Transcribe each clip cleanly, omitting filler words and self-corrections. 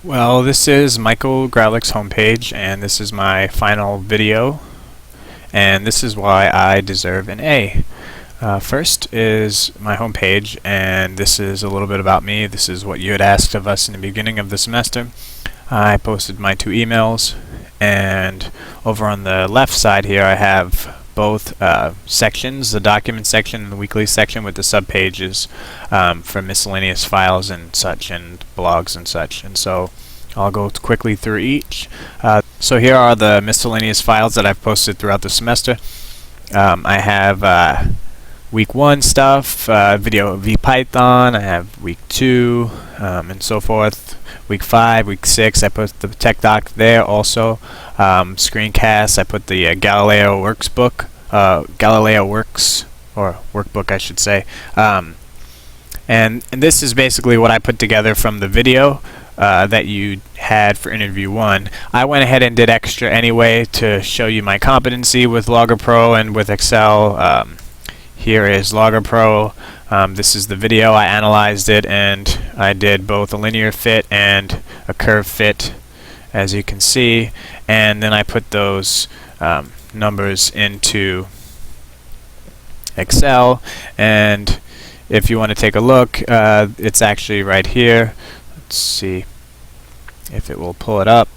Well, this is Michael Graulich's homepage, and this is my final video, and this is why I deserve an A. First is my homepage, and this is a little bit about me. This is what you had asked of us in the beginning of the semester. I posted my 2 emails, and over on the left side here I have both sections, the document section and the weekly section with the subpages for miscellaneous files and such, and blogs and such. And so I'll go quickly through each. So here are the miscellaneous files that I've posted throughout the semester. I have week 1 stuff, video of VPython, I have week 2, and so forth. Week 5, week 6, I put the tech doc there also. Screencasts, I put the Galileo Works book, Galileo Works, or workbook I should say. And this is basically what I put together from the video that you had for interview 1. I went ahead and did extra anyway to show you my competency with Logger Pro and with Excel. Here is Logger Pro. This is the video. I analyzed it, and I did both a linear fit and a curve fit, as you can see, and then I put those numbers into Excel. And if you want to take a look, it's actually right here. Let's see if it will pull it up.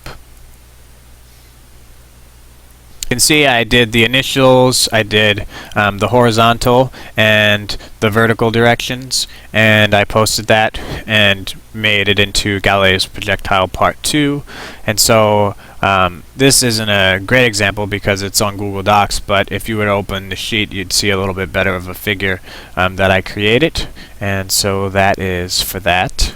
You can see I did the initials, I did the horizontal and the vertical directions, and I posted that and made it into Galileo's projectile part 2. And so this isn't a great example because it's on Google Docs, but if you were to open the sheet you'd see a little bit better of a figure that I created. And so that is for that.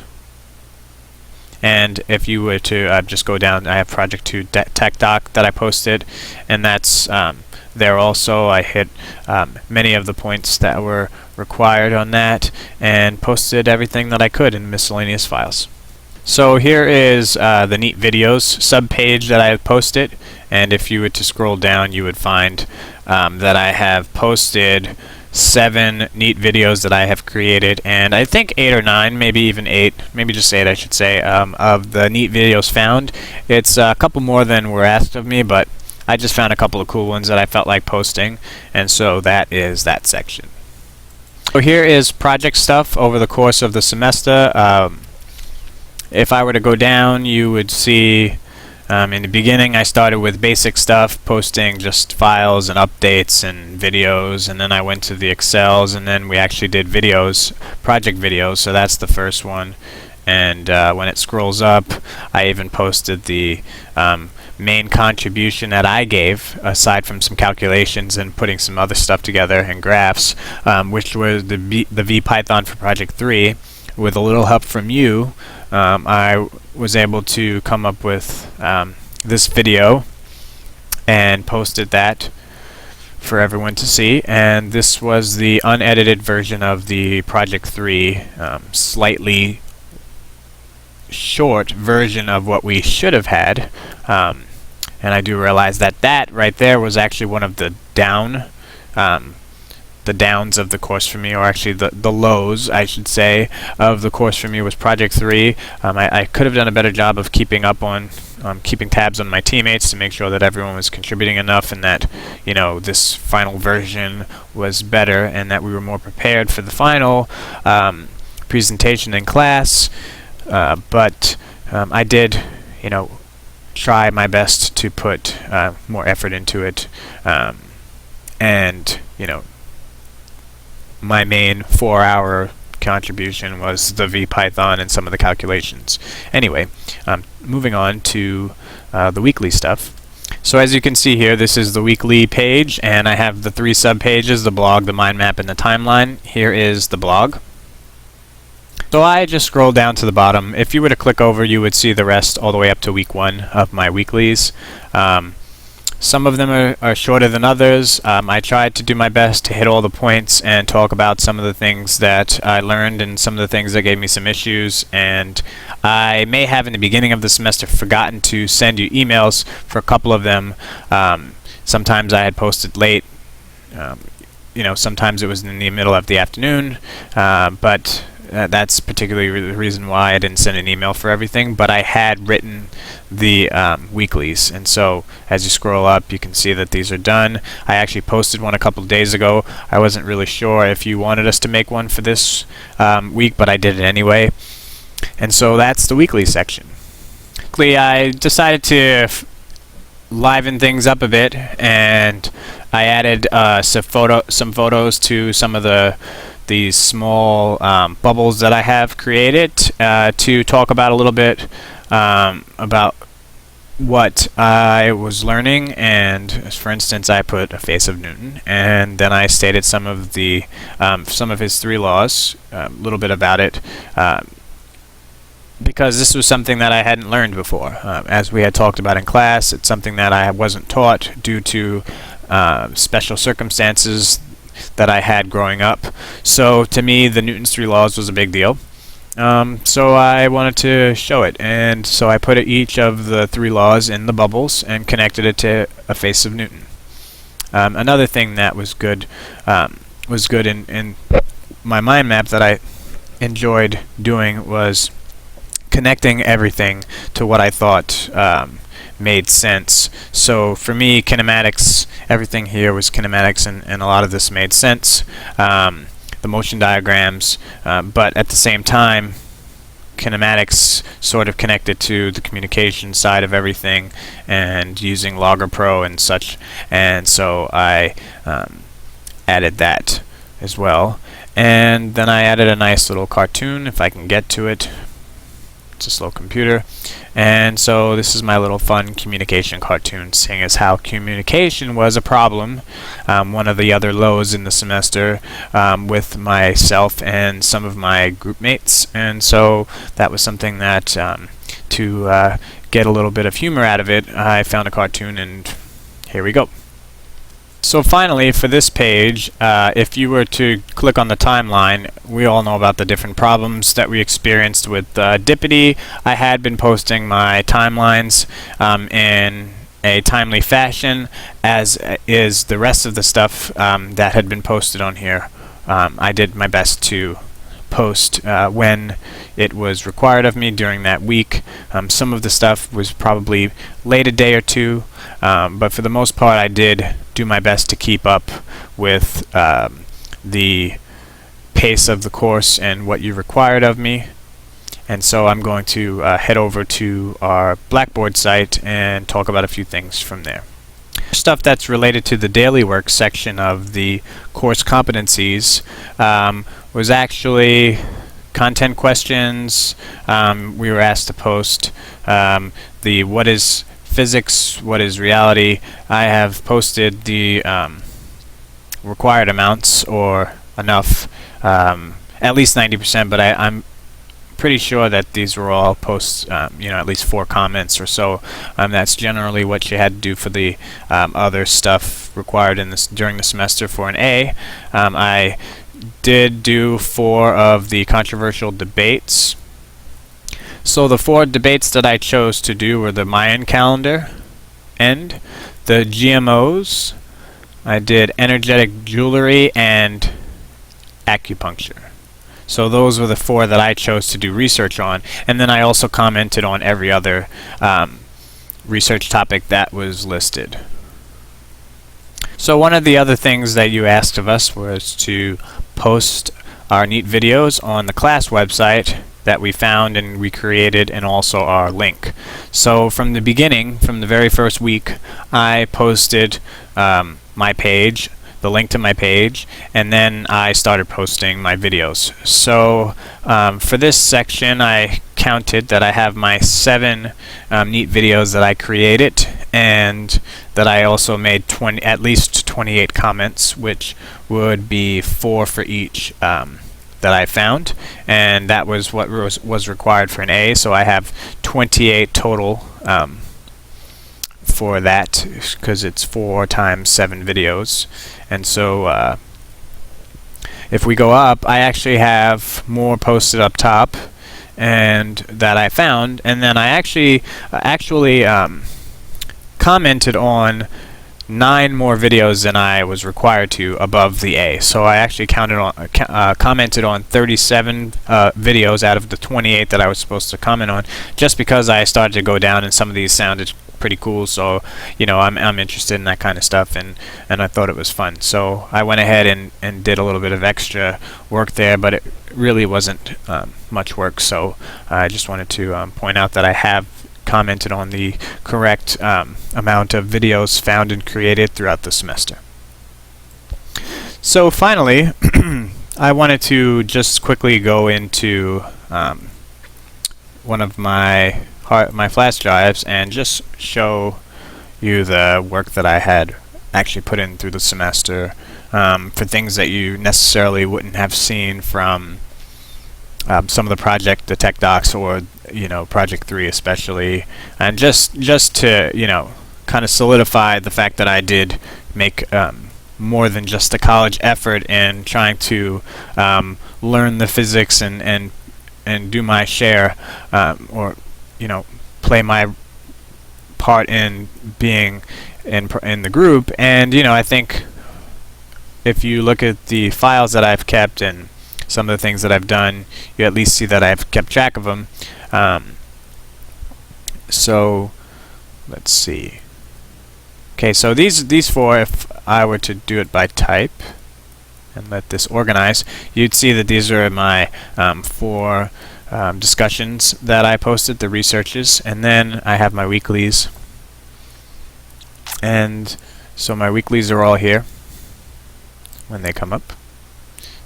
And if you were to just go down, I have Project 2 Tech Doc that I posted, and that's there also. I hit many of the points that were required on that and posted everything that I could in miscellaneous files. So here is the Neat Videos subpage that I have posted, and if you were to scroll down you would find that I have posted 7 neat videos that I have created, and I think 8 or 9, maybe even 8, maybe just 8 I should say, of the neat videos found. It's a couple more than were asked of me, but I just found a couple of cool ones that I felt like posting, and so that is that section. So here is project stuff over the course of the semester. If I were to go down, you would see in the beginning I started with basic stuff, posting just files and updates and videos, and then I went to the Excels, and then we actually did videos, project videos, so that's the first one. And when it scrolls up, I even posted the main contribution that I gave, aside from some calculations and putting some other stuff together and graphs, which was the VPython for project 3. With a little help from you, I was able to come up with this video and posted that for everyone to see. And this was the unedited version of the Project 3, slightly short version of what we should have had. And I do realize that that right there was actually one of the downs of the course for me, or actually the lows, I should say, of the course for me was Project 3. I could have done a better job of keeping up on keeping tabs on my teammates to make sure that everyone was contributing enough, and that this final version was better, and that we were more prepared for the final presentation in class. But I did try my best to put more effort into it, and my main 4-hour contribution was the VPython and some of the calculations. Anyway, moving on to the weekly stuff. So as you can see here, this is the weekly page, and I have the 3 subpages: the blog, the mind map, and the timeline. Here is the blog. So I just scrolled down to the bottom. If you were to click over, you would see the rest all the way up to week 1 of my weeklies. Some of them are shorter than others. I tried to do my best to hit all the points and talk about some of the things that I learned and some of the things that gave me some issues. And I may have in the beginning of the semester forgotten to send you emails for a couple of them. Sometimes I had posted late. Sometimes it was in the middle of the afternoon. But that's particularly the reason why I didn't send an email for everything, but I had written the weeklies, and so as you scroll up you can see that these are done. I actually posted one a couple days ago. I wasn't really sure if you wanted us to make one for this week, but I did it anyway. And so that's the weekly section. I decided to liven things up a bit, and I added some photos to some of these small bubbles that I have created to talk about a little bit about what I was learning. And for instance, I put a face of Newton, and then I stated some of his 3 laws, a little bit about it, because this was something that I hadn't learned before. As we had talked about in class, it's something that I wasn't taught due to special circumstances that I had growing up. So to me, the Newton's 3 laws was a big deal. So I wanted to show it, and so I put each of the 3 laws in the bubbles and connected it to a face of Newton. Another thing that was good in my mind map that I enjoyed doing was connecting everything to what I thought made sense. So for me, kinematics, everything here was kinematics, and a lot of this made sense. The motion diagrams, but at the same time, kinematics sort of connected to the communication side of everything, and using Logger Pro and such, and so I added that as well. And then I added a nice little cartoon, if I can get to it. It's a slow computer. And so this is my little fun communication cartoon, seeing as how communication was a problem, one of the other lows in the semester, with myself and some of my group mates. And so that was something that to get a little bit of humor out of it, I found a cartoon, and here we go. So finally, for this page, if you were to click on the timeline, we all know about the different problems that we experienced with Dippity. I had been posting my timelines in a timely fashion, as is the rest of the stuff that had been posted on here. I did my best to post when it was required of me during that week. Some of the stuff was probably late a day or two, but for the most part I did do my best to keep up with the pace of the course and what you required of me. And so I'm going to head over to our Blackboard site and talk about a few things from there. Stuff that's related to the daily work section of the course competencies was actually content questions. We were asked to post the what is physics, what is reality. I have posted the required amounts, or enough, at least 90%, but I'm pretty sure that these were all posts, at least 4 comments or so. That's generally what you had to do for the other stuff required during the semester for an A. I did do 4 of the controversial debates. So the 4 debates that I chose to do were the Mayan calendar, and the GMOs. I did energetic jewelry and acupuncture. So those were the 4 that I chose to do research on, and then I also commented on every other research topic that was listed. So one of the other things that you asked of us was to post our neat videos on the class website that we found and we created, and also our link. So from the beginning, from the very first week, I posted my page, the link to my page, and then I started posting my videos. So for this section, I counted that I have my 7 neat videos that I created, and that I also made at least 28 comments, which would be 4 for each that I found, and that was what was required for an A. So I have 28 total for that, because it's 4 times 7 videos. And so if we go up, I actually have more posted up top and that I found, and then I actually commented on 9 more videos than I was required to above the A. So I actually commented on 37 videos out of the 28 that I was supposed to comment on, just because I started to go down and some of these sounded pretty cool. So I'm interested in that kind of stuff, and I thought it was fun. So I went ahead and did a little bit of extra work there, but it really wasn't much work. So I just wanted to point out that I have commented on the correct amount of videos found and created throughout the semester. So finally, I wanted to just quickly go into one of my flash drives and just show you the work that I had actually put in through the semester for things that you necessarily wouldn't have seen from some of the tech docs, or project 3 especially, and just to kind of solidify the fact that I did make more than just a college effort in trying to learn the physics and do my share, or play my part in being in the group. And I think if you look at the files that I've kept and some of the things that I've done, you at least see that I've kept track of them. So let's see. Okay, so these 4, if I were to do it by type and let this organize, you'd see that these are my 4 discussions that I posted, the researches, and then I have my weeklies. And so my weeklies are all here when they come up.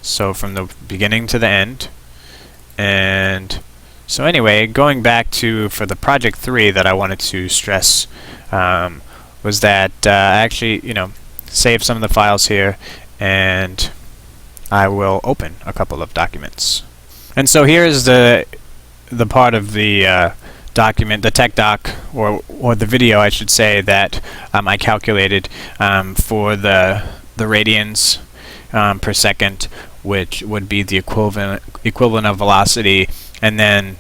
So from the beginning to the end. And so anyway, going back to, for the project 3 that I wanted to stress, was that I actually saved some of the files here, and I will open a couple of documents. And so here is the part of the document, the tech doc, or the video I should say, that I calculated for the radians per second, which would be the equivalent of velocity, and then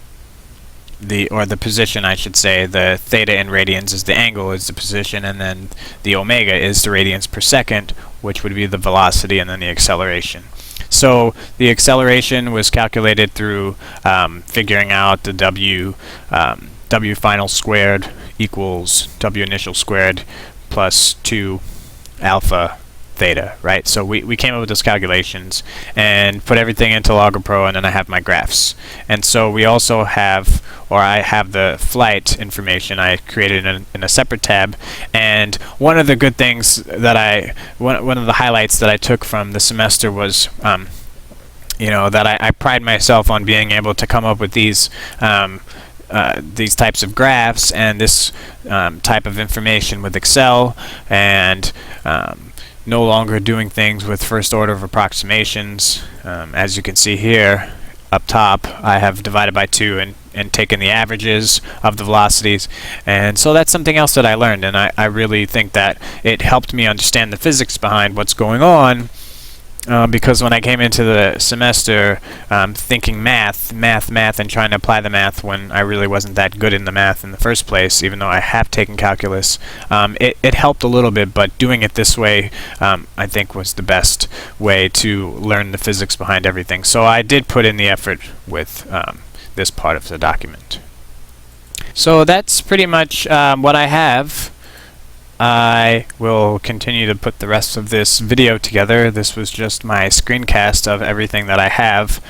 the position, I should say. The theta in radians is the angle, is the position, and then the omega is the radians per second, which would be the velocity, and then the acceleration. So the acceleration was calculated through figuring out the W final squared equals W initial squared plus 2 alpha theta, right? So we came up with those calculations and put everything into LoggerPro, and then I have my graphs. And so we also have, or I have, the flight information I created in a separate tab. And one of the good things that one of the highlights that I took from the semester was that I pride myself on being able to come up with these types of graphs and this type of information with Excel, and no longer doing things with first order of approximations. As you can see here up top, I have divided by 2 and taken the averages of the velocities. And so that's something else that I learned, and I really think that it helped me understand the physics behind what's going on. Because when I came into the semester thinking math, and trying to apply the math when I really wasn't that good in the math in the first place, even though I have taken calculus, it helped a little bit, but doing it this way I think was the best way to learn the physics behind everything. So I did put in the effort with this part of the document. So that's pretty much what I have. I will continue to put the rest of this video together. This was just my screencast of everything that I have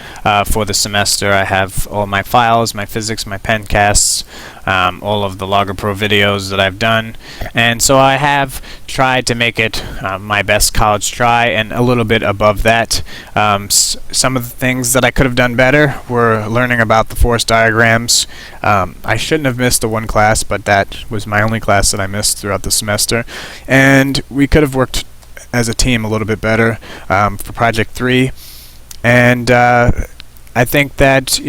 for the semester. I have all my files, my physics, my pencasts, all of the LoggerPro videos that I've done. And so I have tried to make it my best college try, and a little bit above that. Some of the things that I could have done better were learning about the force diagrams. I shouldn't have missed the one class, but that was my only class that I missed throughout the semester. And we could have worked as a team a little bit better for Project 3. And I think that,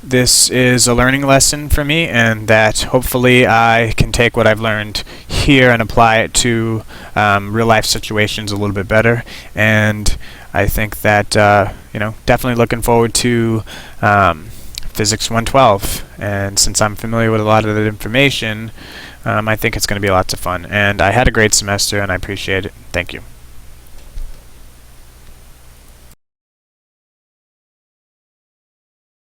this is a learning lesson for me, and that hopefully I can take what I've learned here and apply it to real life situations a little bit better. And I think that, definitely looking forward to Physics 112. And since I'm familiar with a lot of that information, I think it's going to be lots of fun, and I had a great semester, and I appreciate it. Thank you.